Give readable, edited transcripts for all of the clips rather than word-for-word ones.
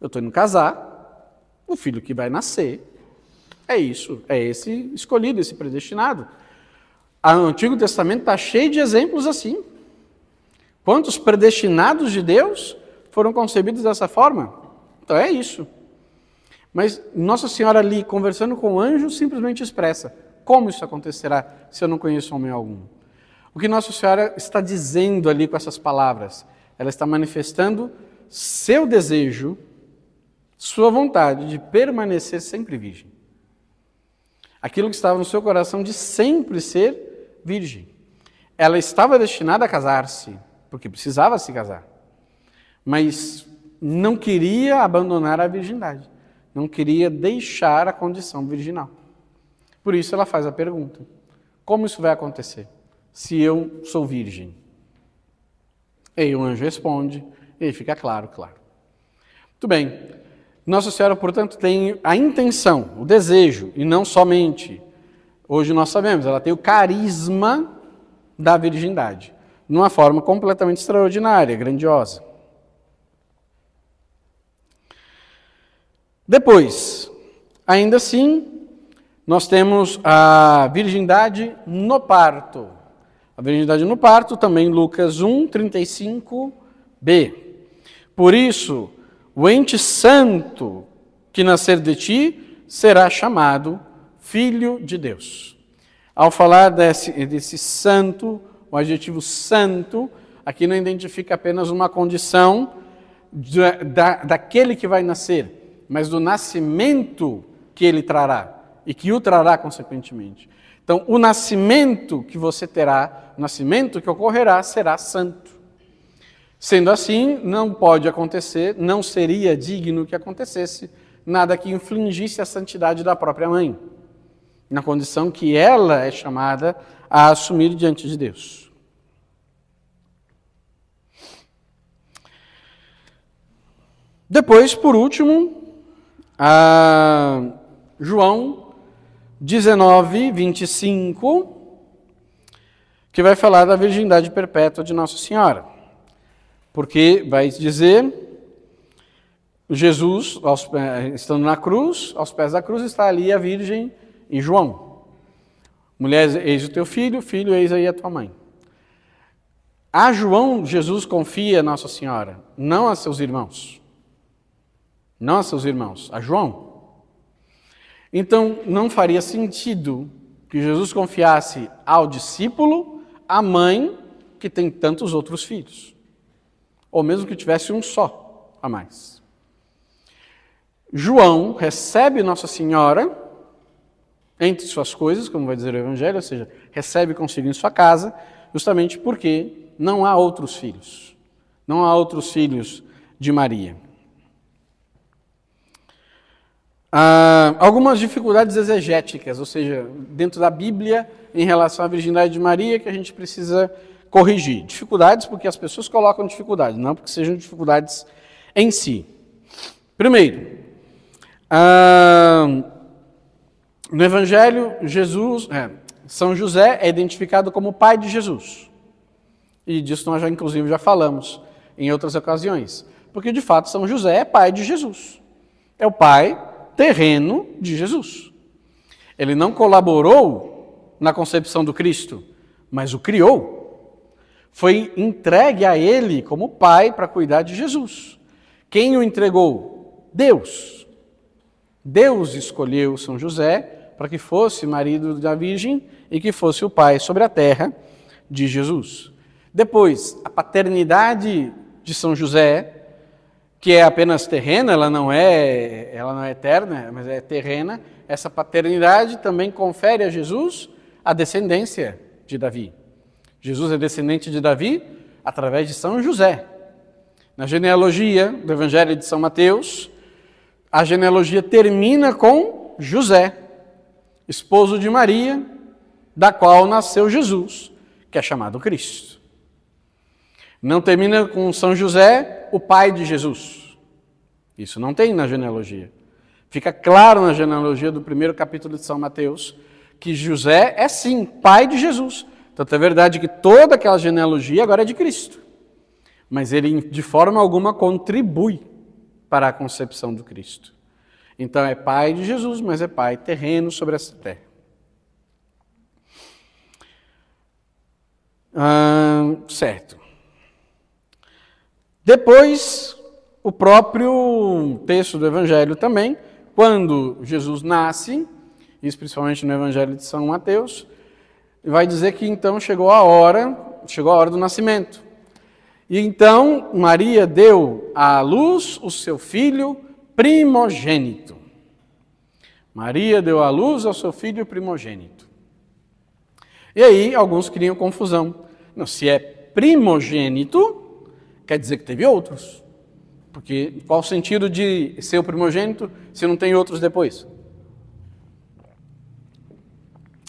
Eu estou indo casar, o filho que vai nascer é isso, é esse escolhido, esse predestinado. O Antigo Testamento está cheio de exemplos assim. Quantos predestinados de Deus foram concebidos dessa forma? Então é isso. Mas Nossa Senhora ali, conversando com o anjo, simplesmente expressa: como isso acontecerá se eu não conheço homem algum? O que Nossa Senhora está dizendo ali com essas palavras? Ela está manifestando seu desejo, sua vontade de permanecer sempre virgem. Aquilo que estava no seu coração de sempre ser virgem. Ela estava destinada a casar-se, porque precisava se casar. Mas não queria abandonar a virgindade. Não queria deixar a condição virginal. Por isso ela faz a pergunta: como isso vai acontecer se eu sou virgem? E aí o anjo responde, e aí fica claro. Muito bem. Nossa Senhora, portanto, tem a intenção, o desejo, e não somente, hoje nós sabemos, ela tem o carisma da virgindade, de uma forma completamente extraordinária, grandiosa. Depois, ainda assim, nós temos a virgindade no parto. A virgindade no parto, também Lucas 1, 35b. Por isso, o ente santo que nascer de ti será chamado Filho de Deus. Ao falar desse santo, o adjetivo santo, aqui não identifica apenas uma condição daquele que vai nascer, mas do nascimento que ele trará e que o trará consequentemente. Então, o nascimento que você terá, o nascimento que ocorrerá, será santo. Sendo assim, não pode acontecer, não seria digno que acontecesse nada que infringisse a santidade da própria mãe, na condição que ela é chamada a assumir diante de Deus. Depois, por último, João 19, 25, que vai falar da virgindade perpétua de Nossa Senhora. Porque vai dizer, Jesus, estando na cruz, aos pés da cruz, está ali a Virgem e João. Mulher, eis o teu filho, filho, eis aí a tua mãe. A João, Jesus confia a Nossa Senhora, não a seus irmãos. Não a seus irmãos, a João. Então, não faria sentido que Jesus confiasse ao discípulo a mãe que tem tantos outros filhos. Ou mesmo que tivesse um só a mais. João recebe Nossa Senhora entre suas coisas, como vai dizer o Evangelho, ou seja, recebe consigo em sua casa, justamente porque não há outros filhos. Não há outros filhos de Maria. Algumas dificuldades exegéticas, ou seja, dentro da Bíblia, em relação à virgindade de Maria, que a gente precisa corrigir. Dificuldades porque as pessoas colocam dificuldades, não porque sejam dificuldades em si. Primeiro, no Evangelho, São José é identificado como pai de Jesus. E disso nós inclusive já falamos em outras ocasiões. Porque, de fato, São José é pai de Jesus. É o pai terreno de Jesus. Ele não colaborou na concepção do Cristo, mas o criou. Foi entregue a ele como pai para cuidar de Jesus. Quem o entregou? Deus. Deus escolheu São José para que fosse marido da Virgem e que fosse o pai sobre a terra de Jesus. Depois, a paternidade de São José, que é apenas terrena, ela não é eterna, mas é terrena. Essa paternidade também confere a Jesus a descendência de Davi. Jesus é descendente de Davi através de São José. Na genealogia do Evangelho de São Mateus, a genealogia termina com José, esposo de Maria, da qual nasceu Jesus, que é chamado Cristo. Não termina com São José, o pai de Jesus. Isso não tem na genealogia. Fica claro na genealogia do primeiro capítulo de São Mateus que José é sim pai de Jesus. Tanto é verdade que toda aquela genealogia agora é de Cristo. Mas ele de forma alguma contribui para a concepção do Cristo. Então é pai de Jesus, mas é pai terreno sobre essa terra. Certo. Depois, o próprio texto do Evangelho também, quando Jesus nasce, isso principalmente no Evangelho de São Mateus, vai dizer que então chegou a hora do nascimento. E então Maria deu à luz o seu filho primogênito. Maria deu à luz ao seu filho primogênito. E aí alguns criam confusão. Não, se é primogênito, quer dizer que teve outros. Porque qual o sentido de ser o primogênito se não tem outros depois?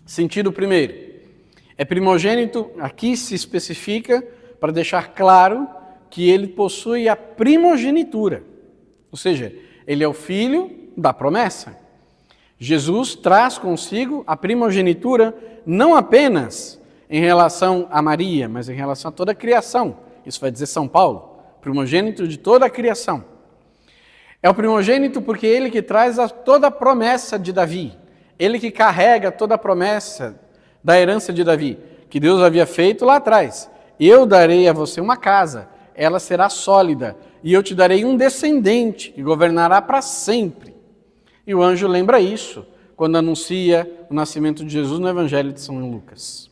Sentido primeiro. É primogênito, aqui se especifica para deixar claro que ele possui a primogenitura. Ou seja, ele é o filho da promessa. Jesus traz consigo a primogenitura não apenas em relação a Maria, mas em relação a toda a criação. Isso vai dizer São Paulo, primogênito de toda a criação. É o primogênito porque ele que traz toda a promessa de Davi. Ele que carrega toda a promessa da herança de Davi, que Deus havia feito lá atrás. Eu darei a você uma casa, ela será sólida, e eu te darei um descendente que governará para sempre. E o anjo lembra isso quando anuncia o nascimento de Jesus no Evangelho de São Lucas.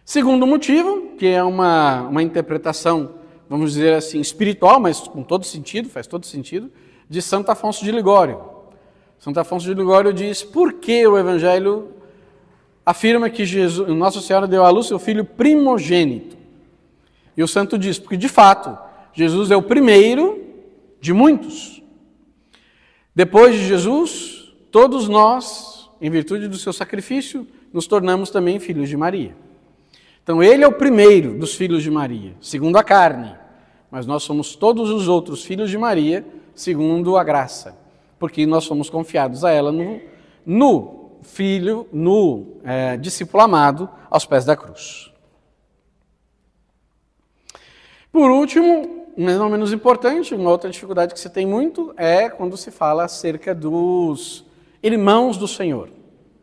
Segundo motivo, que é uma interpretação, vamos dizer assim, espiritual, mas com todo sentido, faz todo sentido, de Santo Afonso de Ligório. Santo Afonso de Ligório diz por que o Evangelho afirma que Jesus, Nossa Senhora deu à luz seu filho primogênito. E o santo diz, porque de fato, Jesus é o primeiro de muitos. Depois de Jesus, todos nós, em virtude do seu sacrifício, nos tornamos também filhos de Maria. Então ele é o primeiro dos filhos de Maria, segundo a carne. Mas nós somos todos os outros filhos de Maria, segundo a graça. Porque nós fomos confiados a ela no filho, no discípulo amado, aos pés da cruz. Por último, não menos importante, uma outra dificuldade que se tem muito é quando se fala acerca dos irmãos do Senhor,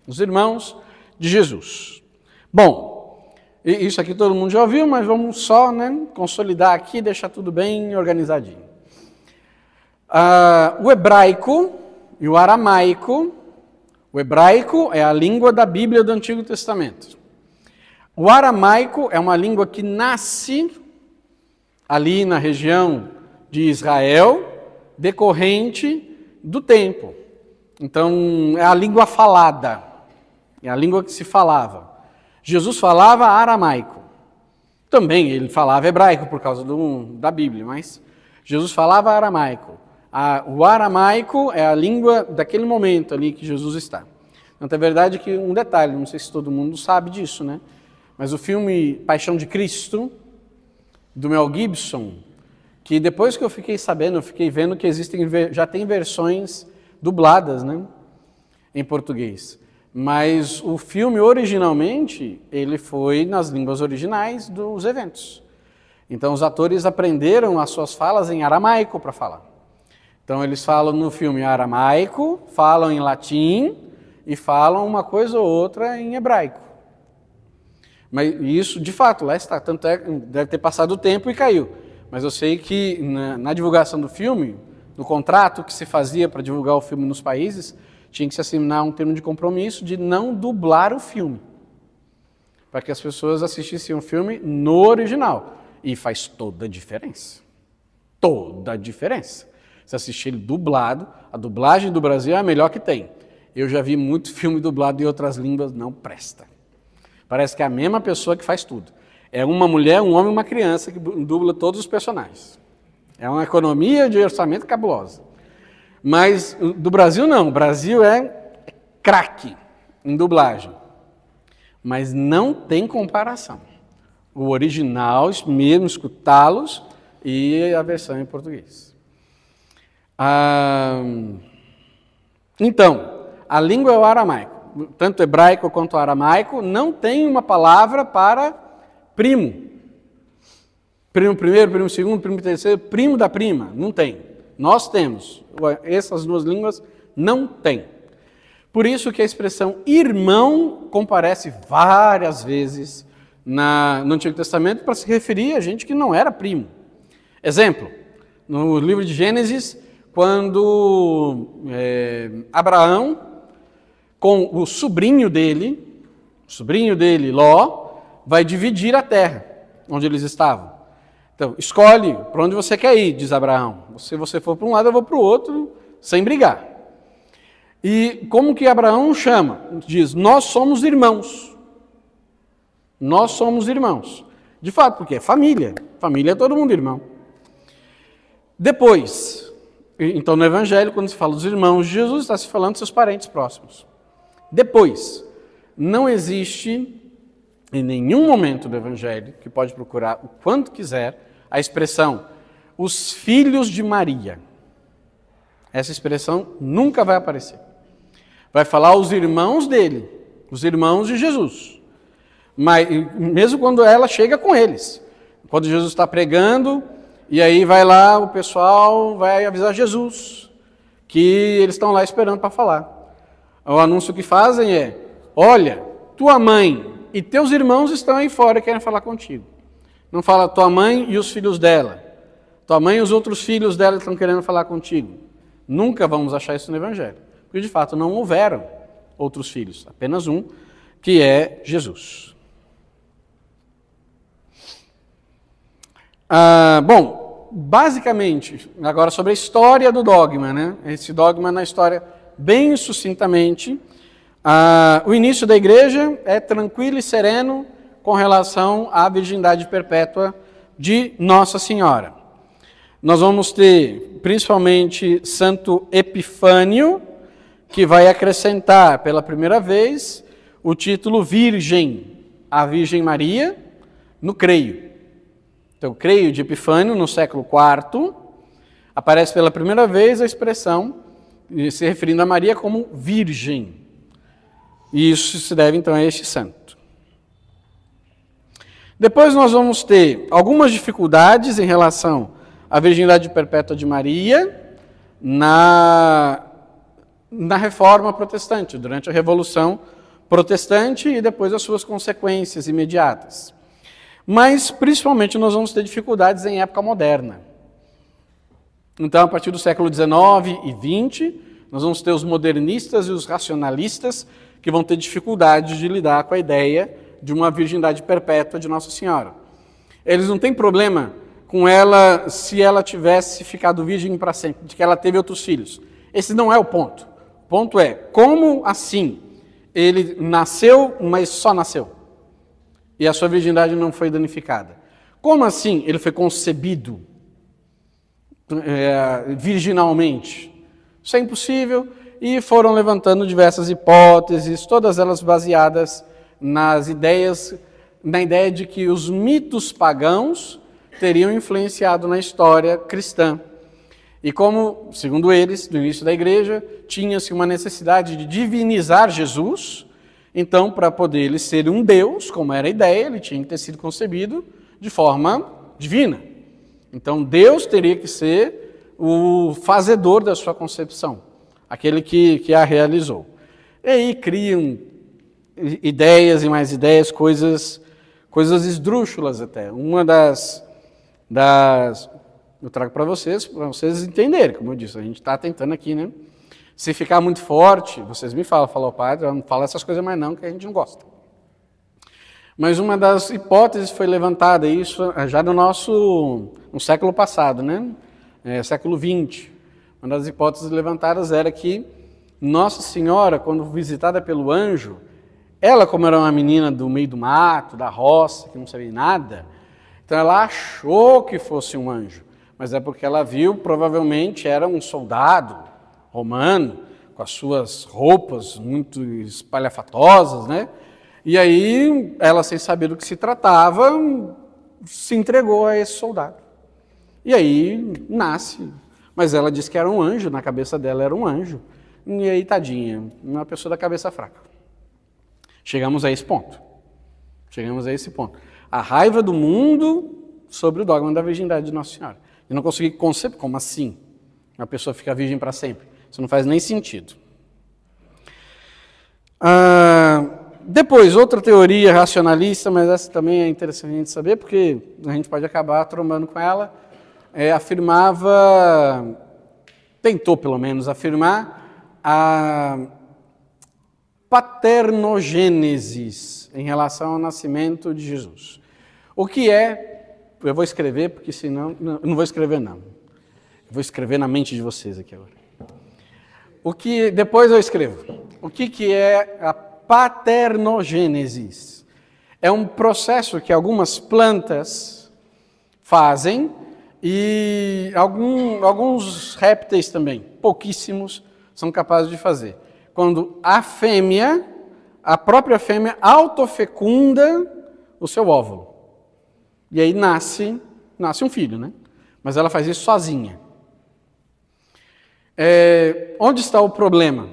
os irmãos de Jesus. Bom, isso aqui todo mundo já ouviu, mas vamos só consolidar aqui, deixar tudo bem organizadinho. O hebraico e o aramaico. O hebraico é a língua da Bíblia do Antigo Testamento. O aramaico é uma língua que nasce ali na região de Israel, decorrente do tempo. Então, é a língua falada, é a língua que se falava. Jesus falava aramaico. Também ele falava hebraico por causa da Bíblia, mas Jesus falava aramaico. O aramaico é a língua daquele momento ali que Jesus está. Então, é verdade que um detalhe, não sei se todo mundo sabe disso, né? Mas o filme Paixão de Cristo, do Mel Gibson, que depois que eu fiquei sabendo, eu fiquei vendo que já tem versões dubladas, né, em português. Mas o filme, originalmente, ele foi nas línguas originais dos eventos. Então, os atores aprenderam as suas falas em aramaico para falar. Então, eles falam no filme aramaico, falam em latim e falam uma coisa ou outra em hebraico. Mas isso, de fato, lá está. Tanto é que deve ter passado o tempo e caiu. Mas eu sei que na divulgação do filme, no contrato que se fazia para divulgar o filme nos países, tinha que se assinar um termo de compromisso de não dublar o filme, para que as pessoas assistissem o filme no original. E faz toda a diferença. Toda a diferença. Se assistir ele dublado, a dublagem do Brasil é a melhor que tem. Eu já vi muito filme dublado em outras línguas, não presta. Parece que é a mesma pessoa que faz tudo. É uma mulher, um homem e uma criança que dubla todos os personagens. É uma economia de orçamento cabulosa. Mas do Brasil não. O Brasil é craque em dublagem. Mas não tem comparação. O original, mesmo escutá-los, e a versão em português. Então, a língua é o aramaico. Tanto o hebraico quanto o aramaico não tem uma palavra para primo. Primo primeiro, primo segundo, primo terceiro, primo da prima. Não tem. Nós temos. Essas duas línguas não têm. Por isso que a expressão irmão comparece várias vezes no Antigo Testamento para se referir a gente que não era primo. Exemplo, no livro de Gênesis, quando Abraão, com o sobrinho dele Ló, vai dividir a terra onde eles estavam. Então, escolhe para onde você quer ir, diz Abraão. Se você for para um lado, eu vou para o outro, sem brigar. E como que Abraão chama? Diz, nós somos irmãos. Nós somos irmãos. De fato, porque é família. Família é todo mundo irmão. Depois, então no Evangelho, quando se fala dos irmãos de Jesus, está se falando dos seus parentes próximos. Depois, não existe em nenhum momento do Evangelho, que pode procurar o quanto quiser, a expressão os filhos de Maria. Essa expressão nunca vai aparecer. Vai falar os irmãos dele, os irmãos de Jesus. Mas mesmo quando ela chega com eles. Quando Jesus está pregando, e aí vai lá, o pessoal vai avisar Jesus, que eles estão lá esperando para falar. O anúncio que fazem é, olha, tua mãe e teus irmãos estão aí fora e querem falar contigo. Não fala tua mãe e os filhos dela. Tua mãe e os outros filhos dela estão querendo falar contigo. Nunca vamos achar isso no Evangelho. Porque de fato não houveram outros filhos. Apenas um, que é Jesus. Bom, basicamente, agora sobre a história do dogma, né? Esse dogma na história, bem sucintamente, o início da igreja é tranquilo e sereno com relação à virgindade perpétua de Nossa Senhora. Nós vamos ter, principalmente, Santo Epifânio, que vai acrescentar pela primeira vez o título Virgem, a Virgem Maria, no creio. Então, o creio de Epifânio, no século IV, aparece pela primeira vez a expressão se referindo a Maria como virgem. E isso se deve, então, a este santo. Depois nós vamos ter algumas dificuldades em relação à virgindade perpétua de Maria na Reforma Protestante, durante a Revolução Protestante e depois as suas consequências imediatas. Mas, principalmente, nós vamos ter dificuldades em época moderna. Então, a partir do século XIX e XX, nós vamos ter os modernistas e os racionalistas que vão ter dificuldade de lidar com a ideia de uma virgindade perpétua de Nossa Senhora. Eles não têm problema com ela se ela tivesse ficado virgem para sempre, de que ela teve outros filhos. Esse não é o ponto. O ponto é, como assim ele nasceu, mas só nasceu? E a sua virgindade não foi danificada. Como assim ele foi concebido virginalmente? Isso é impossível e foram levantando diversas hipóteses, todas elas baseadas na ideia de que os mitos pagãos teriam influenciado na história cristã. E como, segundo eles, no início da igreja, tinha-se uma necessidade de divinizar Jesus. Então, para poder ele ser um Deus, como era a ideia, ele tinha que ter sido concebido de forma divina. Então, Deus teria que ser o fazedor da sua concepção, aquele que a realizou. E aí criam ideias e mais ideias, coisas esdrúxulas até. Uma das eu trago para vocês entenderem, como eu disse, a gente está tentando aqui, né? Se ficar muito forte, vocês me falam, falou padre, não fala essas coisas mais não, que a gente não gosta. Mas uma das hipóteses foi levantada, isso já no século passado, né? Século XX. Uma das hipóteses levantadas era que Nossa Senhora, quando visitada pelo anjo, ela, como era uma menina do meio do mato, da roça, que não sabia nada, então ela achou que fosse um anjo, mas é porque ela viu, provavelmente era um soldado romano, com as suas roupas muito espalhafatosas, né? E aí, ela, sem saber do que se tratava, se entregou a esse soldado. E aí, nasce. Mas ela disse que era um anjo, na cabeça dela era um anjo. E aí, tadinha, uma pessoa da cabeça fraca. Chegamos a esse ponto. A raiva do mundo sobre o dogma da virgindade de Nossa Senhora. Eu não consegui conceber, como assim? A pessoa fica virgem para sempre. Isso não faz nem sentido. Depois, outra teoria racionalista, mas essa também é interessante a gente saber, porque a gente pode acabar trombando com ela, tentou pelo menos afirmar a paternogênesis em relação ao nascimento de Jesus. O que é, eu vou escrever, porque senão, não vou escrever não, eu vou escrever na mente de vocês aqui agora. Depois eu escrevo. O que é a paternogênesis? É um processo que algumas plantas fazem e alguns répteis também, pouquíssimos, são capazes de fazer. Quando a própria fêmea autofecunda o seu óvulo. E aí nasce um filho, né? Mas ela faz isso sozinha. Onde está o problema?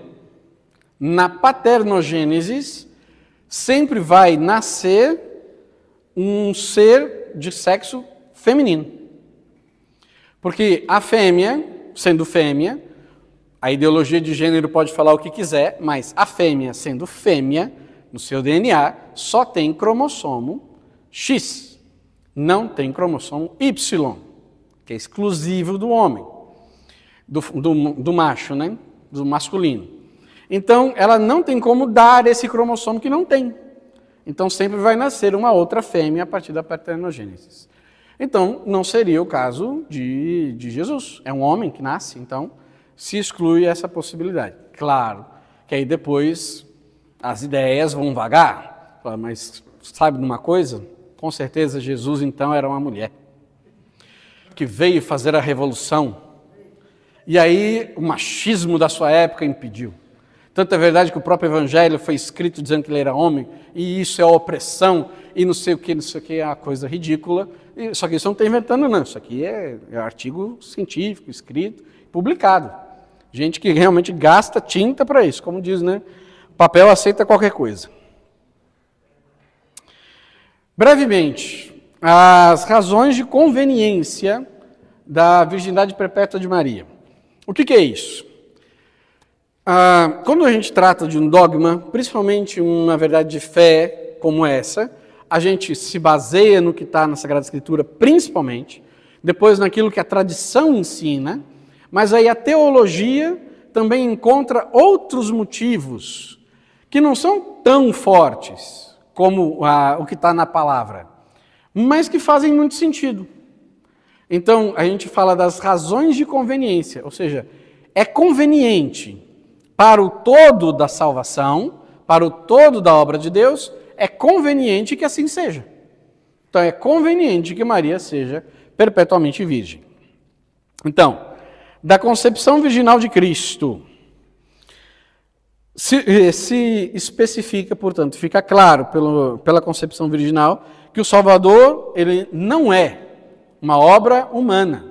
Na paternogênesis, sempre vai nascer um ser de sexo feminino. Porque a fêmea, sendo fêmea, a ideologia de gênero pode falar o que quiser, mas a fêmea, sendo fêmea, no seu DNA, só tem cromossomo X. Não tem cromossomo Y, que é exclusivo do homem. Do macho, né? Do masculino. Então, ela não tem como dar esse cromossomo que não tem. Então, sempre vai nascer uma outra fêmea a partir da paternogênesis. Então, não seria o caso de Jesus. É um homem que nasce, então se exclui essa possibilidade. Claro que aí depois as ideias vão vagar. Mas sabe de uma coisa? Com certeza Jesus, então, era uma mulher que veio fazer a revolução. E aí o machismo da sua época impediu. Tanto é verdade que o próprio Evangelho foi escrito dizendo que ele era homem, e isso é opressão, e não sei o que, é uma coisa ridícula. Só que isso não está inventando, não. Isso aqui é artigo científico, escrito, publicado. Gente que realmente gasta tinta para isso, como diz, né? Papel aceita qualquer coisa. Brevemente, as razões de conveniência da virgindade perpétua de Maria. O que é isso? Quando a gente trata de um dogma, principalmente uma verdade de fé como essa, a gente se baseia no que está na Sagrada Escritura, principalmente, depois naquilo que a tradição ensina, mas aí a teologia também encontra outros motivos que não são tão fortes como o que está na palavra, mas que fazem muito sentido. Então, a gente fala das razões de conveniência, ou seja, é conveniente para o todo da salvação, para o todo da obra de Deus, é conveniente que assim seja. Então, é conveniente que Maria seja perpetuamente virgem. Então, da concepção virginal de Cristo, se especifica, portanto, fica claro pela concepção virginal que o Salvador, ele não é uma obra humana.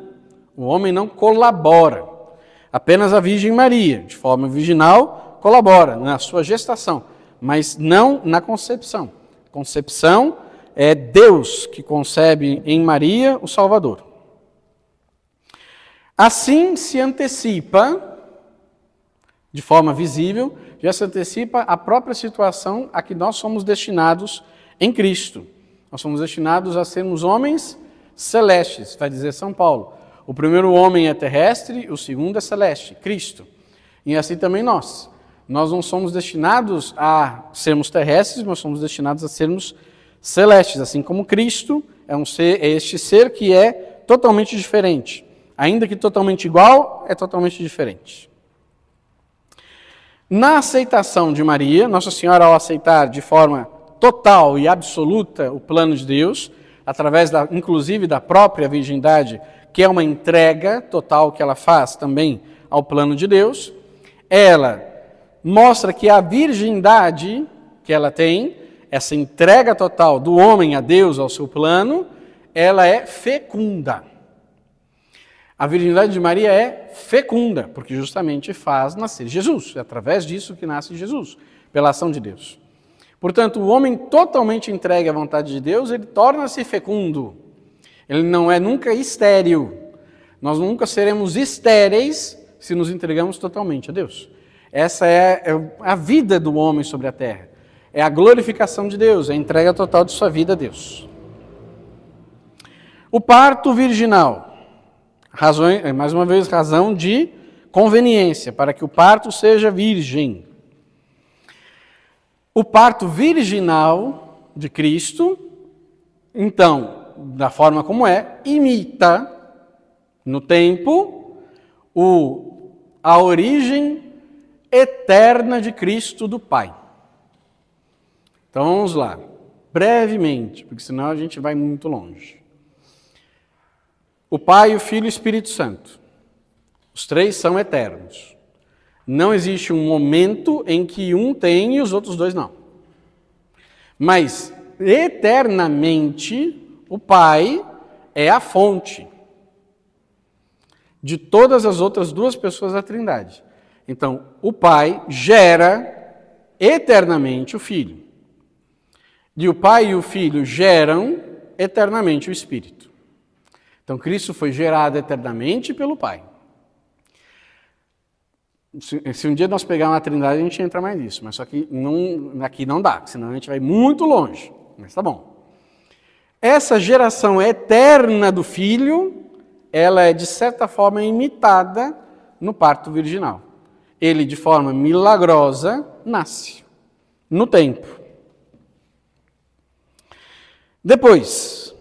O homem não colabora. Apenas a Virgem Maria, de forma virginal, colabora na sua gestação, mas não na concepção. Concepção é Deus que concebe em Maria o Salvador. Assim se antecipa, de forma visível, já se antecipa a própria situação a que nós somos destinados em Cristo. Nós somos destinados a sermos homens celestes, vai dizer São Paulo. O primeiro homem é terrestre, o segundo é celeste, Cristo. E assim também nós. Nós não somos destinados a sermos terrestres, mas somos destinados a sermos celestes, assim como Cristo é este ser que é totalmente diferente. Ainda que totalmente igual, é totalmente diferente. Na aceitação de Maria, Nossa Senhora, ao aceitar de forma total e absoluta o plano de Deus, através, inclusive, da própria virgindade, que é uma entrega total que ela faz também ao plano de Deus, ela mostra que a virgindade que ela tem, essa entrega total do homem a Deus, ao seu plano, ela é fecunda. A virgindade de Maria é fecunda, porque justamente faz nascer Jesus. É através disso que nasce Jesus, pela ação de Deus. Portanto, o homem totalmente entregue à vontade de Deus, ele torna-se fecundo. Ele não é nunca estéril. Nós nunca seremos estéreis se nos entregamos totalmente a Deus. Essa é a vida do homem sobre a terra. É a glorificação de Deus, é a entrega total de sua vida a Deus. O parto virginal. Mais uma vez, razão de conveniência, para que o parto seja virgem. O parto virginal de Cristo, então, da forma como é, imita no tempo a origem eterna de Cristo do Pai. Então vamos lá, brevemente, porque senão a gente vai muito longe. O Pai, o Filho e o Espírito Santo. Os três são eternos. Não existe um momento em que um tem e os outros dois não. Mas, eternamente, o Pai é a fonte de todas as outras duas pessoas da Trindade. Então, o Pai gera eternamente o Filho. E o Pai e o Filho geram eternamente o Espírito. Então, Cristo foi gerado eternamente pelo Pai. Se um dia nós pegarmos a Trindade, a gente entra mais nisso, mas só que aqui não dá, senão a gente vai muito longe. Mas tá bom. Essa geração eterna do Filho, ela é de certa forma imitada no parto virginal. Ele, de forma milagrosa, nasce no tempo. Depois,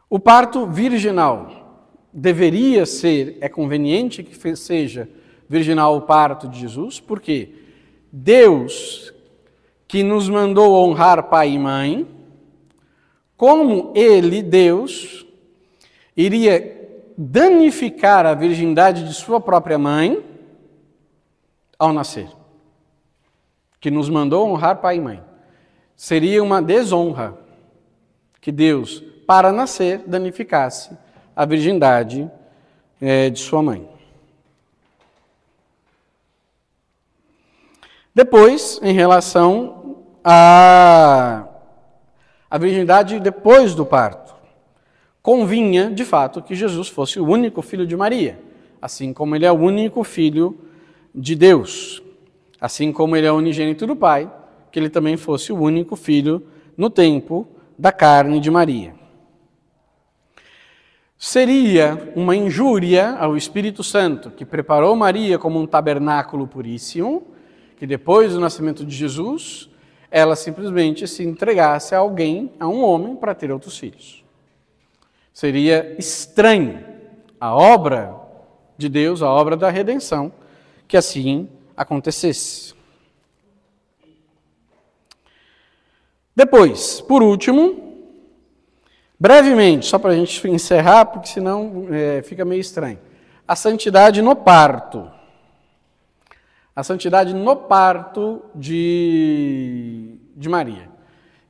o parto virginal deveria ser, é conveniente que seja virginal o parto de Jesus, porque Deus, que nos mandou honrar pai e mãe, como Ele, Deus, iria danificar a virgindade de sua própria mãe ao nascer, que nos mandou honrar pai e mãe. Seria uma desonra que Deus, para nascer, danificasse a virgindade de sua mãe. Depois, em relação à virgindade depois do parto, convinha, de fato, que Jesus fosse o único filho de Maria, assim como ele é o único filho de Deus, assim como ele é o unigênito do Pai, que ele também fosse o único filho no tempo da carne de Maria. Seria uma injúria ao Espírito Santo, que preparou Maria como um tabernáculo puríssimo, que depois do nascimento de Jesus, ela simplesmente se entregasse a alguém, a um homem, para ter outros filhos. Seria estranho a obra de Deus, a obra da redenção, que assim acontecesse. Depois, por último, brevemente, só para a gente encerrar, porque senão fica meio estranho. A santidade no parto. A santidade no parto de Maria.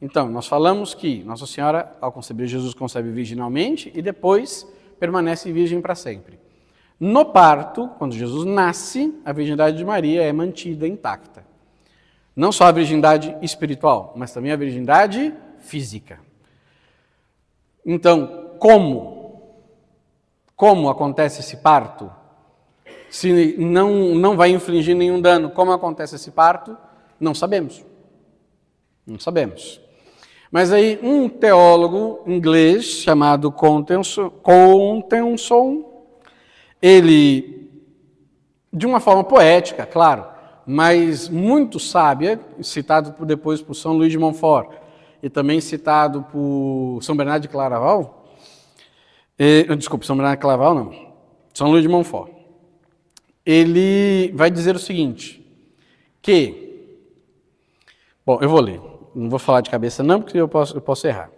Então, nós falamos que Nossa Senhora, ao conceber Jesus, concebe virginalmente e depois permanece virgem para sempre. No parto, quando Jesus nasce, a virgindade de Maria é mantida intacta. Não só a virgindade espiritual, mas também a virgindade física. Então, como acontece esse parto? Se não vai infligir nenhum dano, como acontece esse parto? Não sabemos. Não sabemos. Mas aí um teólogo inglês chamado Contenson, ele, de uma forma poética, claro, mas muito sábia, citado depois por São Luís de Montfort e também citado por São Bernardo de Claraval, São Bernardo de Claraval não, São Luís de Montfort. Ele vai dizer o seguinte, bom, eu vou ler, não vou falar de cabeça não, porque eu posso errar.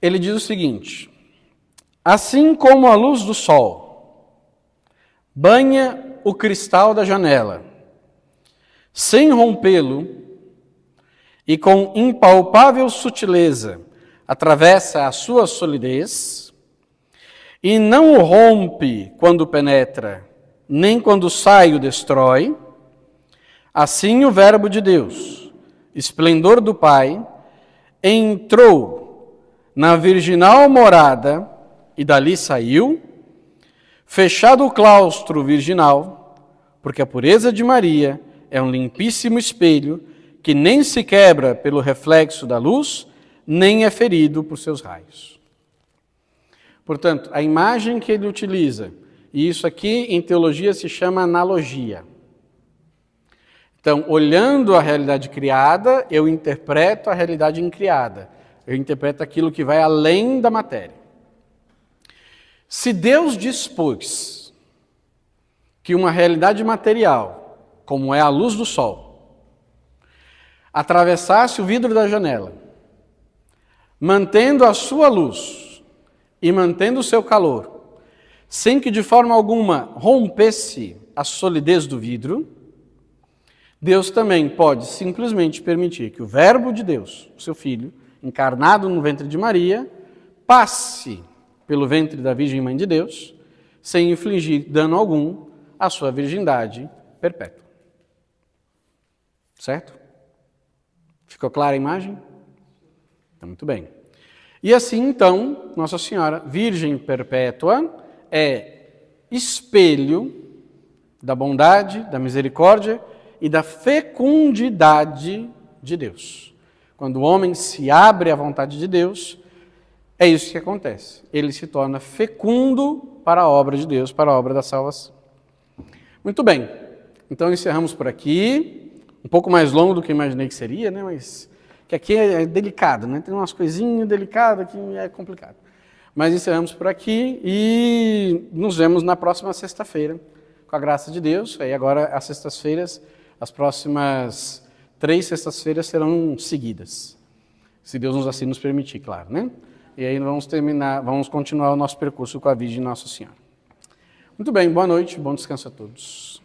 Ele diz o seguinte: assim como a luz do sol banha o cristal da janela, sem rompê-lo, e com impalpável sutileza atravessa a sua solidez, e não o rompe quando penetra, nem quando sai o destrói, assim o Verbo de Deus, esplendor do Pai, entrou na virginal morada e dali saiu, fechado o claustro virginal, porque a pureza de Maria é um limpíssimo espelho que nem se quebra pelo reflexo da luz, nem é ferido por seus raios. Portanto, a imagem que ele utiliza, e isso aqui em teologia se chama analogia. Então, olhando a realidade criada, eu interpreto a realidade incriada. Eu interpreto aquilo que vai além da matéria. Se Deus dispôs que uma realidade material, como é a luz do sol, atravessasse o vidro da janela, mantendo a sua luz e mantendo o seu calor, sem que de forma alguma rompesse a solidez do vidro, Deus também pode simplesmente permitir que o Verbo de Deus, o seu Filho, encarnado no ventre de Maria, passe pelo ventre da Virgem Mãe de Deus, sem infligir dano algum à sua virgindade perpétua. Certo? Ficou clara a imagem? Então, muito bem. E assim, então, Nossa Senhora, Virgem Perpétua, é espelho da bondade, da misericórdia e da fecundidade de Deus. Quando o homem se abre à vontade de Deus, é isso que acontece. Ele se torna fecundo para a obra de Deus, para a obra da salvação. Muito bem. Então encerramos por aqui. Um pouco mais longo do que eu imaginei que seria, né? Mas que aqui é delicado, né? Tem umas coisinhas delicadas que é complicado. Mas encerramos por aqui e nos vemos na próxima sexta-feira, com a graça de Deus. Aí agora as sextas-feiras, as próximas 3 sextas-feiras serão seguidas, se Deus nos assim nos permitir, claro, né? E aí vamos continuar o nosso percurso com a Virgem Nossa Senhora. Muito bem, boa noite, bom descanso a todos.